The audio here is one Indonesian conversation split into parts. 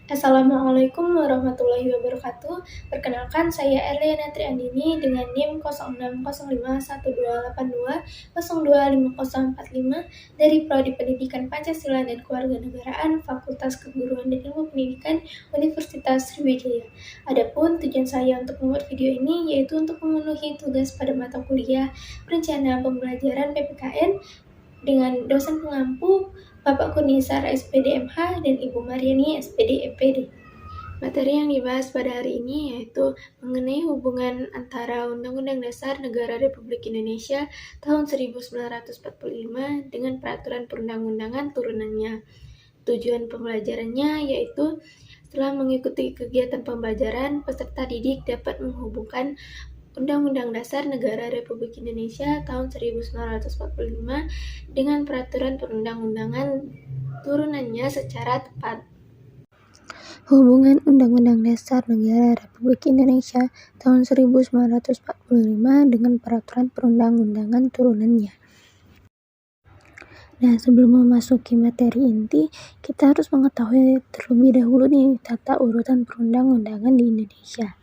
Assalamualaikum warahmatullahi wabarakatuh. Perkenalkan, saya Erliana Triandini dengan NIM 06051282025045 dari Prodi Pendidikan Pancasila dan Kewarganegaraan Fakultas Keguruan dan Ilmu Pendidikan Universitas Sriwijaya. Adapun tujuan saya untuk membuat video ini yaitu untuk memenuhi tugas pada mata kuliah Perencanaan Pembelajaran PPKN dengan dosen pengampu Bapak Kurnisar SPD MH dan Ibu Mariani SPD EPD. Materi yang dibahas pada hari ini yaitu mengenai hubungan antara Undang-Undang Dasar Negara Republik Indonesia tahun 1945 dengan peraturan perundang-undangan turunannya. Tujuan pembelajarannya yaitu setelah mengikuti kegiatan pembelajaran, peserta didik dapat menghubungkan Undang-Undang Dasar Negara Republik Indonesia tahun 1945 dengan peraturan perundang-undangan turunannya secara tepat. Hubungan Undang-Undang Dasar Negara Republik Indonesia tahun 1945 dengan peraturan perundang-undangan turunannya. Nah, sebelum memasuki materi inti, kita harus mengetahui terlebih dahulu nih tata urutan perundang-undangan di Indonesia.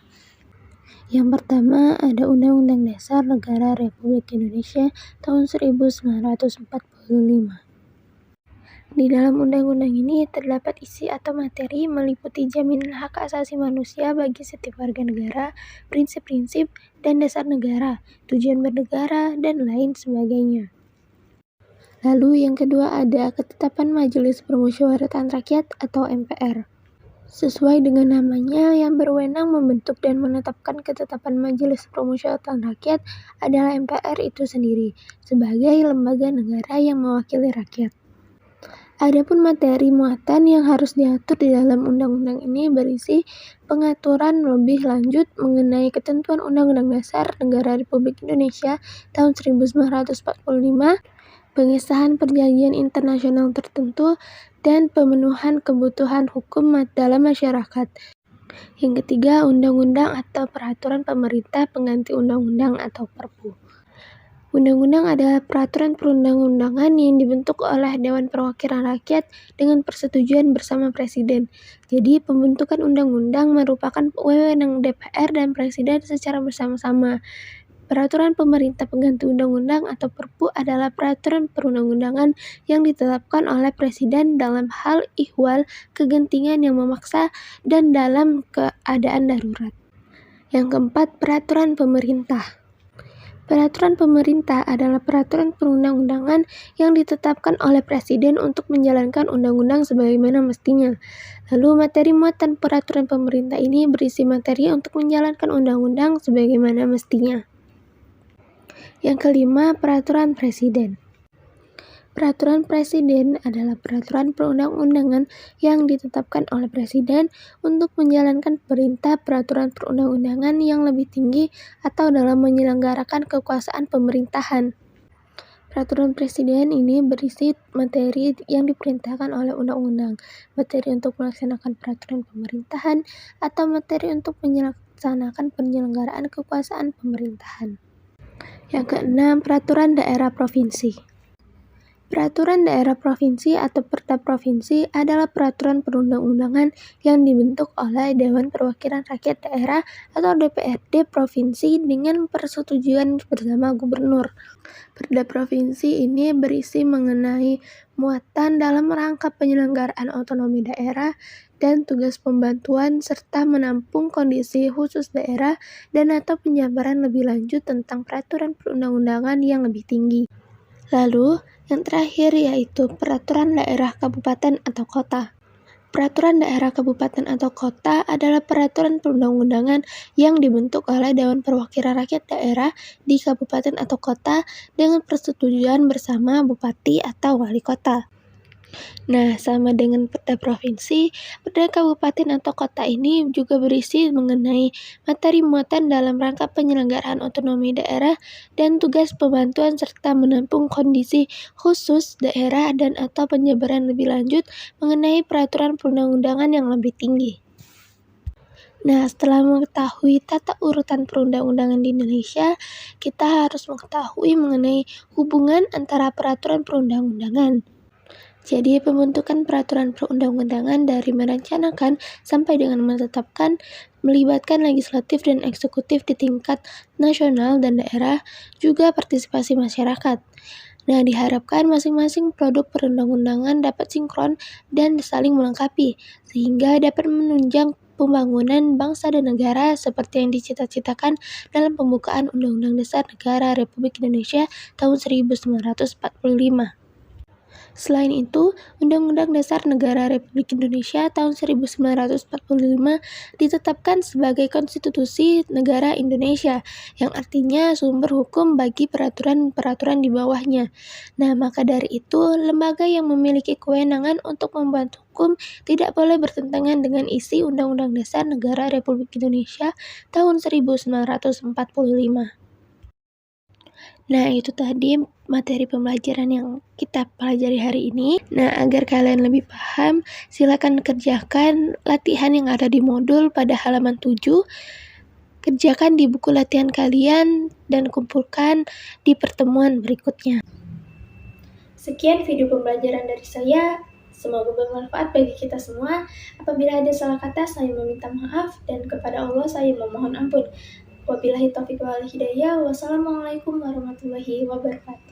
Yang pertama ada Undang-Undang Dasar Negara Republik Indonesia tahun 1945. Di dalam undang-undang ini terdapat isi atau materi meliputi jaminan hak asasi manusia bagi setiap warga negara, prinsip-prinsip dan dasar negara, tujuan bernegara, dan lain sebagainya. Lalu yang kedua ada Ketetapan Majelis Permusyawaratan Rakyat atau MPR. Sesuai dengan namanya, yang berwenang membentuk dan menetapkan Ketetapan Majelis Permusyawaratan Rakyat adalah MPR itu sendiri, sebagai lembaga negara yang mewakili rakyat. Adapun materi muatan yang harus diatur di dalam undang-undang ini berisi pengaturan lebih lanjut mengenai ketentuan Undang-Undang Dasar Negara Republik Indonesia tahun 1945, pengesahan perjanjian internasional tertentu, dan pemenuhan kebutuhan hukum dalam masyarakat. Yang ketiga, undang-undang atau peraturan pemerintah pengganti undang-undang atau Perpu. Undang-undang adalah peraturan perundang-undangan yang dibentuk oleh Dewan Perwakilan Rakyat dengan persetujuan bersama Presiden. Jadi, pembentukan undang-undang merupakan wewenang DPR dan Presiden secara bersama-sama. Peraturan pemerintah pengganti undang-undang atau Perpu adalah peraturan perundang-undangan yang ditetapkan oleh Presiden dalam hal ihwal kegentingan yang memaksa dan dalam keadaan darurat. Yang keempat, peraturan pemerintah. Peraturan pemerintah adalah peraturan perundang-undangan yang ditetapkan oleh Presiden untuk menjalankan undang-undang sebagaimana mestinya. Lalu materi muatan peraturan pemerintah ini berisi materi untuk menjalankan undang-undang sebagaimana mestinya. Yang kelima, peraturan presiden. Peraturan presiden adalah peraturan perundang-undangan yang ditetapkan oleh presiden untuk menjalankan perintah peraturan perundang-undangan yang lebih tinggi atau dalam menyelenggarakan kekuasaan pemerintahan. Peraturan presiden ini berisi materi yang diperintahkan oleh undang-undang, materi untuk melaksanakan peraturan pemerintahan, atau materi untuk melaksanakan penyelenggaraan kekuasaan pemerintahan. Yang keenam, peraturan daerah provinsi. Peraturan daerah provinsi atau Perda Provinsi adalah peraturan perundang-undangan yang dibentuk oleh Dewan Perwakilan Rakyat Daerah atau DPRD Provinsi dengan persetujuan bersama Gubernur. Perda Provinsi ini berisi mengenai muatan dalam rangka penyelenggaraan otonomi daerah dan tugas pembantuan serta menampung kondisi khusus daerah dan atau penjabaran lebih lanjut tentang peraturan perundang-undangan yang lebih tinggi. Lalu, yang terakhir yaitu peraturan daerah kabupaten atau kota. Peraturan daerah kabupaten atau kota adalah peraturan perundang-undangan yang dibentuk oleh Dewan Perwakilan Rakyat Daerah di kabupaten atau kota dengan persetujuan bersama bupati atau wali kota. Nah, sama dengan Perda Provinsi, Perda Kabupaten atau Kota ini juga berisi mengenai materi muatan dalam rangka penyelenggaraan otonomi daerah dan tugas pembantuan serta menampung kondisi khusus daerah dan atau penjabaran lebih lanjut mengenai peraturan perundang-undangan yang lebih tinggi. Nah, setelah mengetahui tata urutan perundang-undangan di Indonesia, kita harus mengetahui mengenai hubungan antara peraturan perundang-undangan. Jadi pembentukan peraturan perundang-undangan dari merencanakan sampai dengan menetapkan melibatkan legislatif dan eksekutif di tingkat nasional dan daerah, juga partisipasi masyarakat. Nah, diharapkan masing-masing produk perundang-undangan dapat sinkron dan saling melengkapi, sehingga dapat menunjang pembangunan bangsa dan negara seperti yang dicita-citakan dalam pembukaan Undang-Undang Dasar Negara Republik Indonesia tahun 1945. Selain itu, Undang-Undang Dasar Negara Republik Indonesia tahun 1945 ditetapkan sebagai konstitusi negara Indonesia, yang artinya sumber hukum bagi peraturan-peraturan di bawahnya. Nah, maka dari itu, lembaga yang memiliki kewenangan untuk membuat hukum tidak boleh bertentangan dengan isi Undang-Undang Dasar Negara Republik Indonesia tahun 1945. Nah, itu tadi materi pembelajaran yang kita pelajari hari ini. Nah, agar kalian lebih paham, silakan kerjakan latihan yang ada di modul pada halaman 7. Kerjakan di buku latihan kalian dan kumpulkan di pertemuan berikutnya. Sekian video pembelajaran dari saya. Semoga bermanfaat bagi kita semua. Apabila ada salah kata, saya meminta maaf, dan kepada Allah saya memohon ampun. Wabillahi taufiq wal hidayah. Wassalamualaikum warahmatullahi wabarakatuh.